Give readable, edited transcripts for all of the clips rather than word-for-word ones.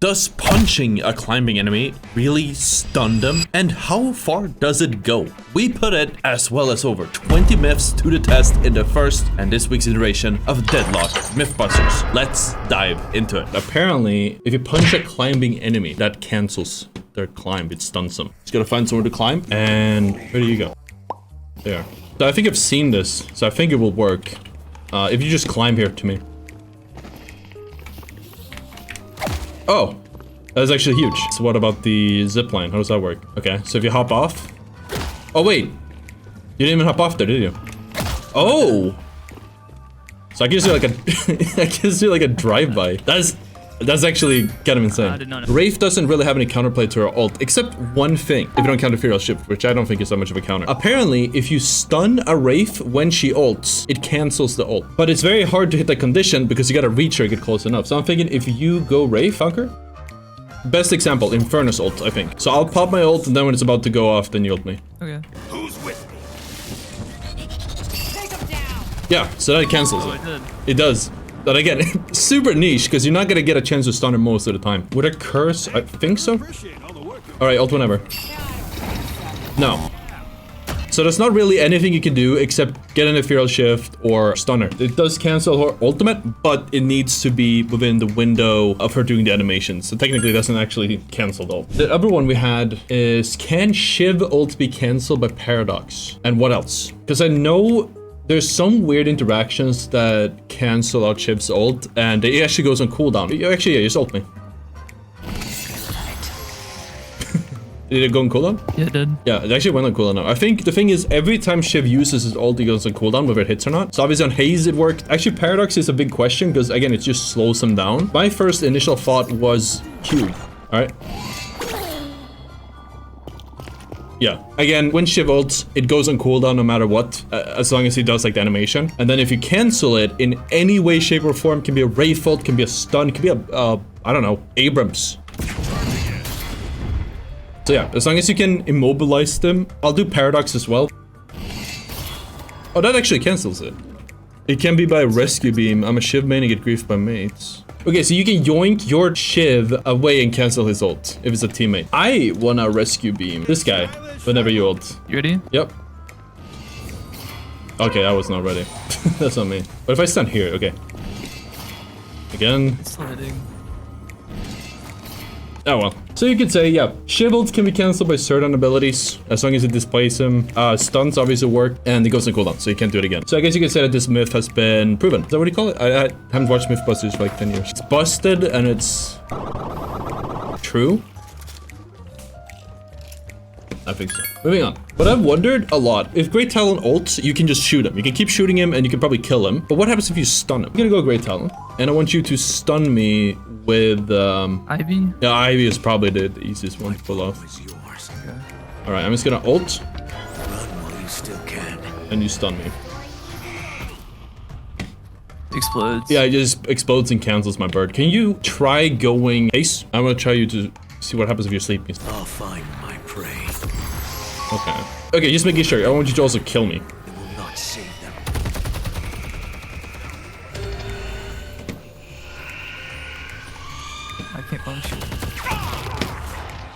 Does punching a climbing enemy really stun them? And how far does it go? We put it, as well as over 20 myths to the test in the first and this week's iteration of Deadlock Mythbusters. Let's dive into it. Apparently, if you punch a climbing enemy, that cancels their climb. It stuns them. Just gotta find somewhere to climb. And where do you go? There. So I think I've seen this, so I think it will work. If you just climb here to me. Oh, that's actually huge. So what about the zip line? How does that work? Okay, so if you hop off. Oh wait, you didn't even hop off there, did you? Oh, so I can just do like a, I can just do like a drive-by. That's actually kind of insane. I did not know. Wraith doesn't really have any counterplay to her ult, except one thing. If you don't count Ethereal Shift, which I don't think is that much of a counter. Apparently, if you stun a Wraith when she ults, it cancels the ult. But it's very hard to hit that condition because you gotta reach her, get close enough. So I'm thinking if you go Wraith, Funker. Best example, Infernus ult, I think. So I'll pop my ult, and then when it's about to go off, then you ult me. Okay. Who's with me? Take him down. Yeah, so that cancels Oh, it. it did. It does. But again, super niche, because you're not gonna get a chance to stun her most of the time. Would a curse? I think so. Alright, ult whenever. No. So there's not really anything you can do except get an Ethereal Shift or stun her. It does cancel her ultimate, but it needs to be within the window of her doing the animation. So technically it doesn't actually cancel the ult. The other one we had is, can Shiv ult be cancelled by Paradox? And what else? Because I know there's some weird interactions that cancel out Shiv's ult, and it actually goes on cooldown. Actually, yeah, just ult me. Did it go on cooldown? Yeah, it did. Yeah, it actually went on cooldown now. I think the thing is, every time Shiv uses his ult, he goes on cooldown, whether it hits or not. So obviously on Haze it worked. Actually, Paradox is a big question, because again, it just slows him down. My first initial thought was Q. Alright. Yeah, again, when Shiv ults, it goes on cooldown no matter what, as long as he does like the animation. And then if you cancel it in any way, shape, or form, can be a Wraith ult, can be a stun, can be a, I don't know, Abrams. So yeah, as long as you can immobilize them. I'll do Paradox as well. Oh, that actually cancels it. It can be by Rescue Beam. I'm a Shiv main and get griefed by mates. Okay, so you can yoink your Shiv away and cancel his ult if it's a teammate. I wanna Rescue Beam this guy whenever you ult. You ready? Yep. Okay, I was not ready. That's not me. But if I stand here, okay. Again. It's still hitting. Oh well. So you could say, yeah, Shiv ults can be cancelled by certain abilities, as long as it displays him. Stuns obviously work, and it goes on cooldown, so you can't do it again. So I guess you could say that this myth has been proven. Is that what you call it? I haven't watched Mythbusters for like 10 years. It's busted, and it's true. I think so. Moving on. But I've wondered a lot. If Great Talon ults, you can just shoot him. You can keep shooting him, and you can probably kill him. But what happens if you stun him? I'm gonna go Great Talon, and I want you to stun me with Ivy? yeah, Ivy is probably the easiest one to pull off. Okay. Alright, I'm just gonna ult. Run while you still can. And you stun me. Explodes. Yeah, it just explodes and cancels my bird. Can you try going Ace? I'm gonna try you to see what happens if you're sleeping. I'll find my prey. Okay. Okay, just making sure. I want you to also kill me. It will not save them. I can't punch.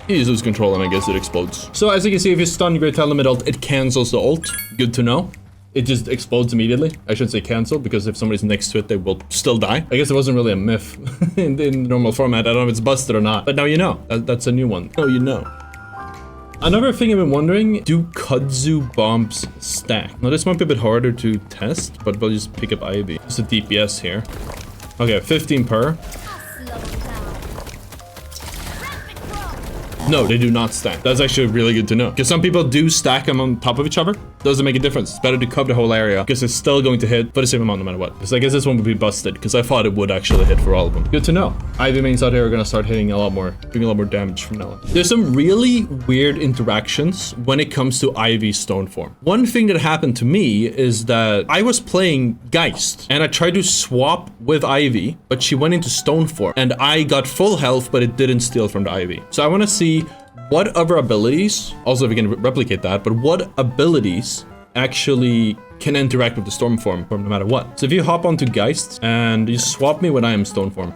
You just lose control and I guess it explodes. So as you can see, if you stun Great Talon mid ult, it cancels the ult. Good to know. It just explodes immediately. I shouldn't say cancel, because if somebody's next to it, they will still die. I guess it wasn't really a myth in normal format. I don't know if it's busted or not, but now you know. That's a new one. Now you know. Another thing I've been wondering, do Kudzu Bombs stack? Now this might be a bit harder to test, but we'll just pick up Ivy. It's a DPS here. Okay, 15 per. No, they do not stack. That's actually really good to know. Because some people do stack them on top of each other. Doesn't make a difference. It's better to cover the whole area, because it's still going to hit for the same amount no matter what. Because I guess this one would be busted, because I thought it would actually hit for all of them. Good to know. Ivy mains out here are going to start hitting a lot more, doing a lot more damage from now on. There's some really weird interactions when it comes to Ivy stone form. One thing that happened to me is that I was playing Geist, and I tried to swap with Ivy, but she went into stone form, and I got full health, but it didn't steal from the Ivy. So I want to see what other abilities, also if we can replicate that, but what abilities actually can interact with the storm form no matter what. So if you hop onto Geist and you swap me when I am stone form.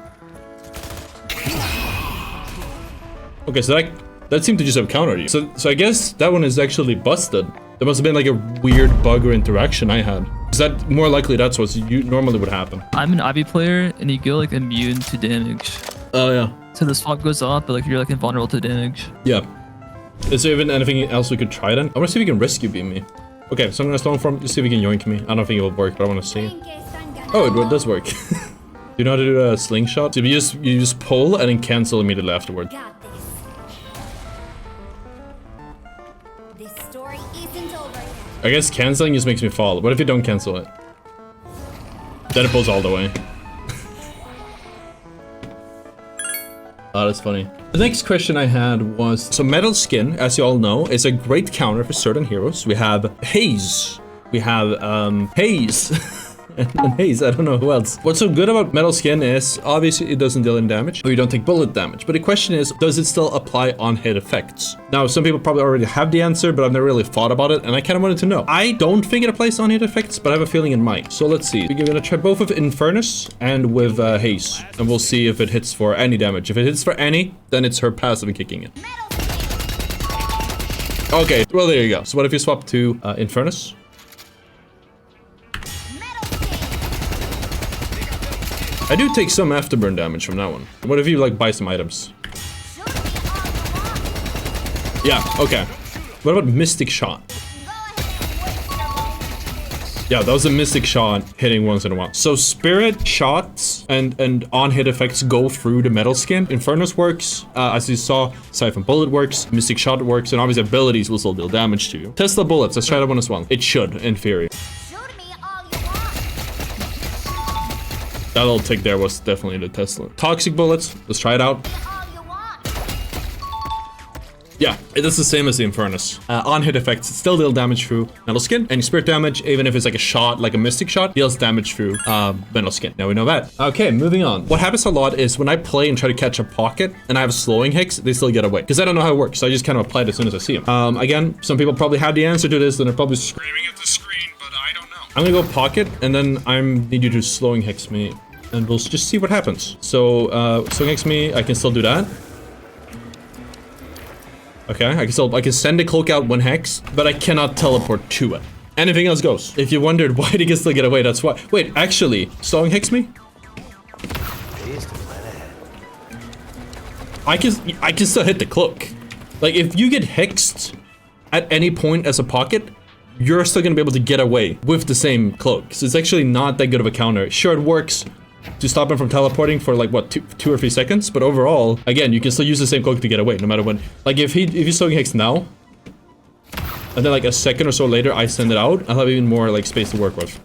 Okay, so that seemed to just have countered you. So I guess that one is actually busted. There must have been like a weird bug or interaction I had. Is that more likely that's what you normally would happen? I'm an Ivy player, and you go like immune to damage. Oh yeah. So the swap goes off, but like you're like invulnerable to damage. Yeah. Is there even anything else we could try then? I want to see if we can rescue beam me. Okay, so I'm gonna stone form to see if we can yoink me. I don't think it will work, but I want to see. Oh, it does work. You know how to do a slingshot? So you just pull and then cancel immediately afterward. Got this. This story isn't over yet. I guess canceling just makes me fall. What if you don't cancel it? Then it pulls all the way. Oh, that's funny. The next question I had was, so Metal Skin, as you all know, is a great counter for certain heroes. We have Haze. We have, Haze. and Haze, I don't know who else. What's so good about Metal Skin is, obviously, it doesn't deal any damage, or you don't take bullet damage. But the question is, does it still apply on hit effects? Now, some people probably already have the answer, but I've never really thought about it, and I kind of wanted to know. I don't think it applies on hit effects, but I have a feeling it might. So let's see. We're gonna try both with Infernus and with Haze, and we'll see if it hits for any damage. If it hits for any, then it's her passive and kicking it. Okay, well, there you go. So what if you swap to Infernus? I do take some afterburn damage from that one. What if you like buy some items? Yeah, okay. What about Mystic Shot? Yeah, that was a Mystic Shot hitting once in a while. So Spirit Shots and on-hit effects go through the Metal Skin. Infernus works, as you saw, Siphon Bullet works, Mystic Shot works, and obviously abilities will still deal damage to you. Tesla Bullets, let's try that one as well. It should, in theory. That little tick there was definitely the Tesla. Toxic Bullets, let's try it out. Yeah, it is the same as the Infernus. On-hit effects still deal damage through Metal Skin, and Spirit damage, even if it's like a shot, like a Mystic Shot, deals damage through Metal Skin. Now we know that. Okay, moving on. What happens a lot is when I play and try to catch a pocket, and I have a slowing Hex, they still get away. Because I don't know how it works, so I just kind of apply it as soon as I see them. Again, some people probably have the answer to this, and they're probably screaming at the screen, but I don't know. I'm gonna go pocket, and then I need you to slowing Hex me, and we'll just see what happens. So, slowing Hex me, I can still do that. Okay, I can send a cloak out 1 hex, but I cannot teleport to it. Anything else goes. If you wondered why they can still get away, that's why. Wait, actually, slowing Hex me? I can still hit the cloak. Like, if you get hexed at any point as a pocket, you're still gonna be able to get away with the same cloak. So it's actually not that good of a counter. Sure, it works to stop him from teleporting for like what, two or 3 seconds, but overall, again, you can still use the same cloak to get away no matter when. Like if he's slowing Hex now, and then like a second or so later I send it out, I'll have even more like space to work with.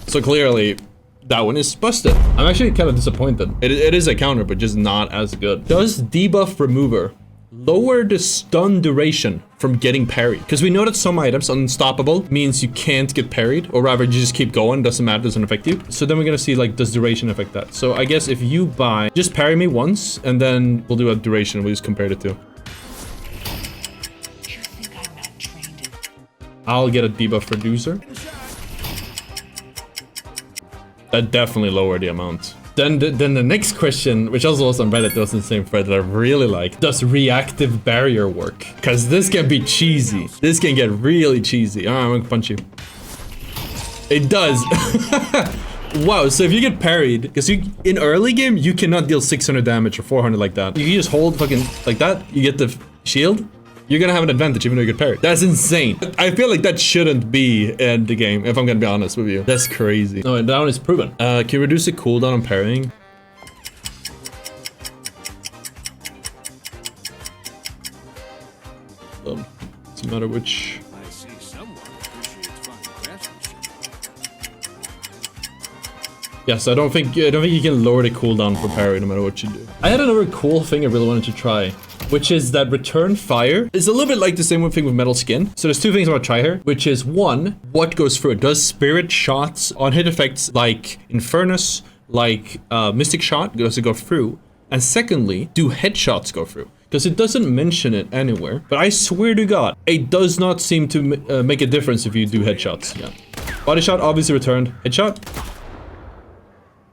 So clearly, that one is busted. I'm actually kind of disappointed. It is a counter, but just not as good. Does Debuff Remover lower the stun duration from getting parried? Because we know that some items, unstoppable, means you can't get parried, or rather you just keep going, doesn't matter, doesn't affect you. So then we're gonna see like, does duration affect that? So I guess if you buy, just parry me once, and then we'll do a duration, we'll just compare the two. I'll get a debuff reducer. That definitely lowered the amount. Then the next question, which also was on Reddit, that was in the same thread that I really like. Does reactive barrier work? Because this can be cheesy. This can get really cheesy. I'm gonna punch you. It does. Wow, so if you get parried, because in early game, you cannot deal 600 damage or 400 like that. You just hold fucking like that, you get the shield, you're gonna have an advantage even though you get parried. That's insane. I feel like that shouldn't be in the game, if I'm gonna be honest with you. That's crazy. No, that one is proven. Can you reduce the cooldown on parrying? Doesn't matter which. I see someone appreciates finding craftsmanship. Yes, I don't think you can lower the cooldown for parry no matter what you do. I had another cool thing I really wanted to try, which is that return fire is a little bit like the same thing with Metal Skin. So there's 2 things I want to try here, which is 1, what goes through it? Does Spirit Shots on hit effects like Infernus, like Mystic Shot, does it go through? And secondly, do headshots go through? Because it doesn't mention it anywhere, but I swear to God, it does not seem to make a difference if you do headshots. Yeah. Body shot obviously returned. Headshot.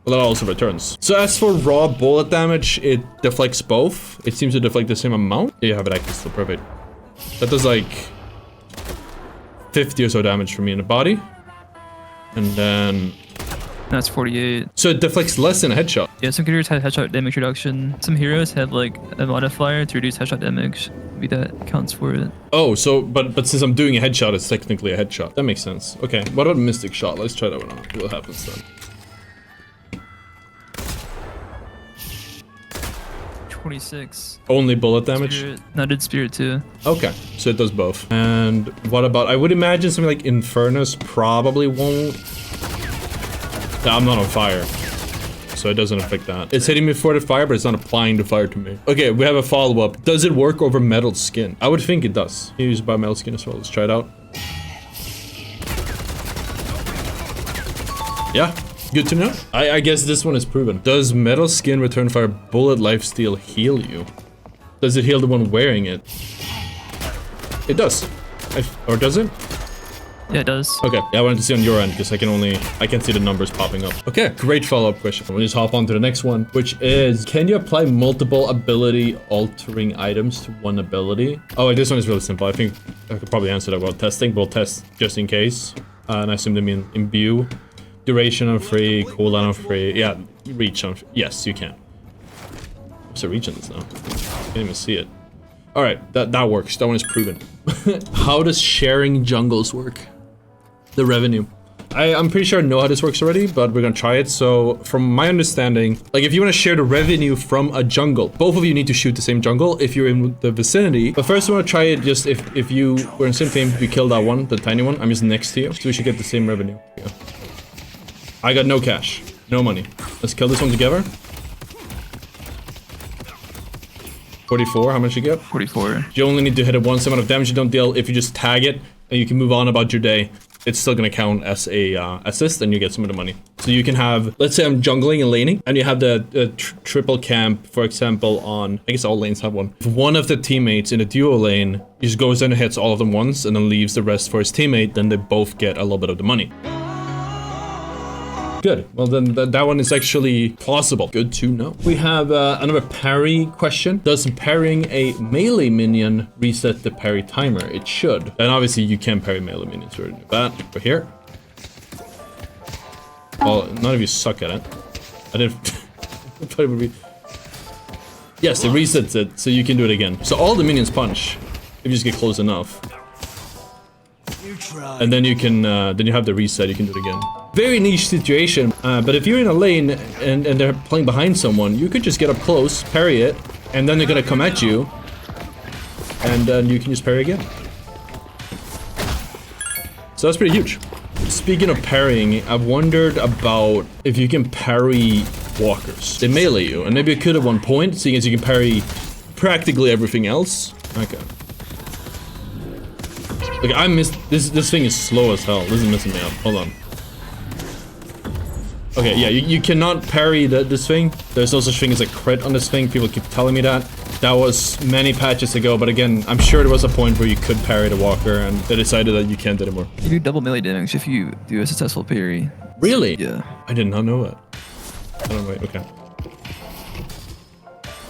Well, that also returns. So as for raw bullet damage, it deflects both. It seems to deflect the same amount. Yeah, you have it active still, perfect. That does like 50 or so damage for me in the body. And then... That's 48. So it deflects less than a headshot. Yeah, some characters had headshot damage reduction. Some heroes had like a modifier to reduce headshot damage. Maybe that counts for it. Oh, so, but since I'm doing a headshot, it's technically a headshot. That makes sense. Okay, what about Mystic Shot? Let's try that one out. What happens then? 26. Only bullet damage? Spirit. No, I did Spirit too. Okay, so it does both. And what about, I would imagine something like Infernus probably won't. Yeah, I'm not on fire, so it doesn't affect that. It's hitting me for the fire, but it's not applying the fire to me. Okay, we have a follow-up. Does it work over metal skin? I would think it does. You use by metal skin as well. Let's try it out. Yeah, good to know. I guess this one is proven. Does metal skin return fire bullet lifesteal heal you? Does it heal the one wearing it? It does. Or does it? Yeah, it does. Okay, yeah, I wanted to see on your end because I can see the numbers popping up. Okay, great follow-up question. We'll just hop on to the next one, which is, can you apply multiple ability altering items to one ability? Oh, wait, this one is really simple. I think I could probably answer that while testing. We'll test just in case. And I assume they mean imbue. Duration on free, cooldown on free. Yeah, reach on free. Yes, you can. What's the reach on this now? Can't even see it. All right, that works. That one is proven. How does sharing jungles work? The revenue. I'm pretty sure I know how this works already, but we're gonna try it. So from my understanding, like if you want to share the revenue from a jungle, both of you need to shoot the same jungle if you're in the vicinity. But first we want to try it just if you were in the same team, we kill that one, the tiny one. I'm just next to you, so we should get the same revenue. Yeah. I got no cash, no money. Let's kill this one together. 44, how much you get? 44. You only need to hit it once, amount of damage you don't deal. If you just tag it, and you can move on about your day, it's still gonna count as a assist, and you get some of the money. So you can have, let's say I'm jungling and laning, and you have the triple camp, for example, on, I guess all lanes have one. If one of the teammates in a duo lane just goes in and hits all of them once, and then leaves the rest for his teammate, then they both get a little bit of the money. Good. Well, then that one is actually plausible. Good to know. We have another parry question. Does parrying a melee minion reset the parry timer? It should. And obviously you can parry melee minions. We already knew that. We're here. Well, none of you suck at it. I didn't. Thought it would be. Yes, it resets it, so you can do it again. So all the minions punch if you just get close enough. And then you can, then you have the reset, you can do it again. Very niche situation, but if you're in a lane and they're playing behind someone, you could just get up close, parry it, and then they're gonna come at you, and then you can just parry again. So that's pretty huge. Speaking of parrying, I've wondered about if you can parry walkers. They melee you, and maybe you could at one point, seeing as you can parry practically everything else. Okay. Like I missed this thing is slow as hell. This is messing me up. Hold on. Okay, yeah, you cannot parry this thing. There's no such thing as a crit on this thing. People keep telling me that. That was many patches ago, but again, I'm sure there was a point where you could parry the walker, and they decided that you can't anymore. You do double melee damage if you do a successful parry. Really? Yeah. I did not know that. Oh wait, okay.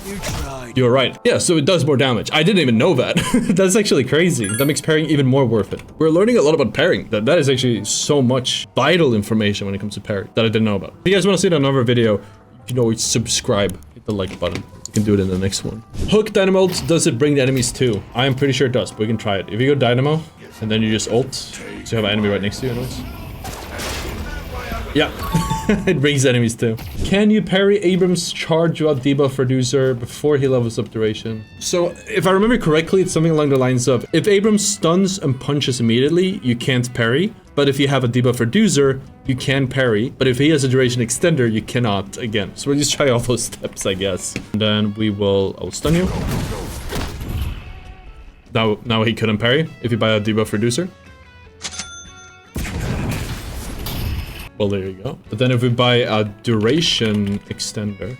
You tried. You're right. Yeah, so it does more damage. I didn't even know that. That's actually crazy. That makes parrying even more worth it. We're learning a lot about parrying. That is actually so much vital information when it comes to parry that I didn't know about. If you guys want to see another video, you can always subscribe. Hit the like button. You can do it in the next one. Hook dynamo, does it bring the enemies too? I am pretty sure it does, but we can try it. If you go dynamo, and then you just ult, so you have an enemy right next to you, anyways. Yeah, it brings enemies too. Can you parry Abrams' charge without debuff reducer before he levels up duration? So if I remember correctly, it's something along the lines of, if Abrams stuns and punches immediately, you can't parry. But if you have a debuff reducer, you can parry. But if he has a duration extender, you cannot again. So we'll just try all those steps, I guess. And then I'll stun you. Now he couldn't parry if you buy a debuff reducer. Well, there you go. But then if we buy a duration extender.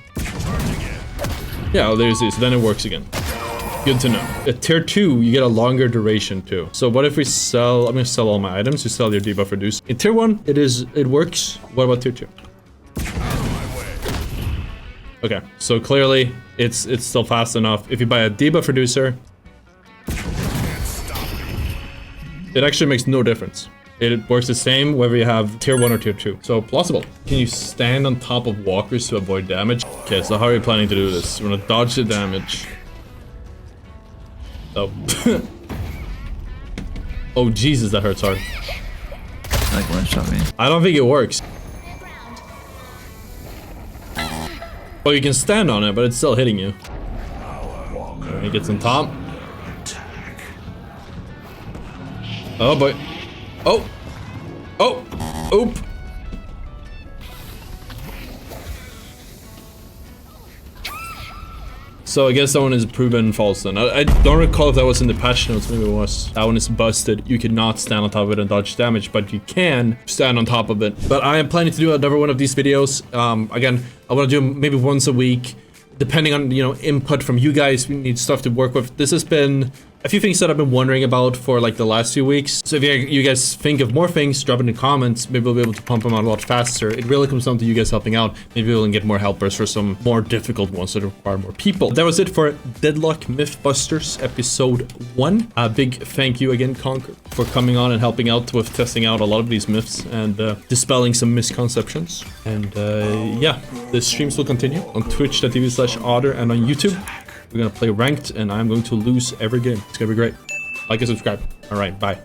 Yeah, well, there's this. Then it works again. Good to know. At tier 2, you get a longer duration too. So what if we sell... I'm gonna sell all my items. You sell your debuff reduce. In tier 1, it works. What about tier 2? Okay, so clearly it's still fast enough. If you buy a debuff reducer, it actually makes no difference. It works the same whether you have tier 1 or tier 2. So plausible. Can you stand on top of walkers to avoid damage? Okay, so how are you planning to do this? We're gonna dodge the damage. Oh. Oh Jesus, that hurts hard. Like one shot me. I don't think it works. Well, you can stand on it, but it's still hitting you. He gets on top. Oh boy. Oh! Oh! Oop! So I guess that one is proven false then. I don't recall if that was in the patch notes, maybe it was. That one is busted. You cannot stand on top of it and dodge damage, but you can stand on top of it. But I am planning to do another one of these videos. Again, I want to do maybe once a week, depending on, you know, input from you guys. We need stuff to work with. This has been a few things that I've been wondering about for like the last few weeks. So if you guys think of more things, drop in the comments. Maybe we'll be able to pump them out a lot faster. It really comes down to you guys helping out. Maybe we'll get more helpers for some more difficult ones that require more people. That was it for Deadlock Mythbusters episode 1. A big thank you again, Conquer, for coming on and helping out with testing out a lot of these myths and dispelling some misconceptions. And yeah, the streams will continue on twitch.tv/ottr and on YouTube. We're gonna play ranked, and I'm going to lose every game. It's gonna be great. Like and subscribe. All right, bye.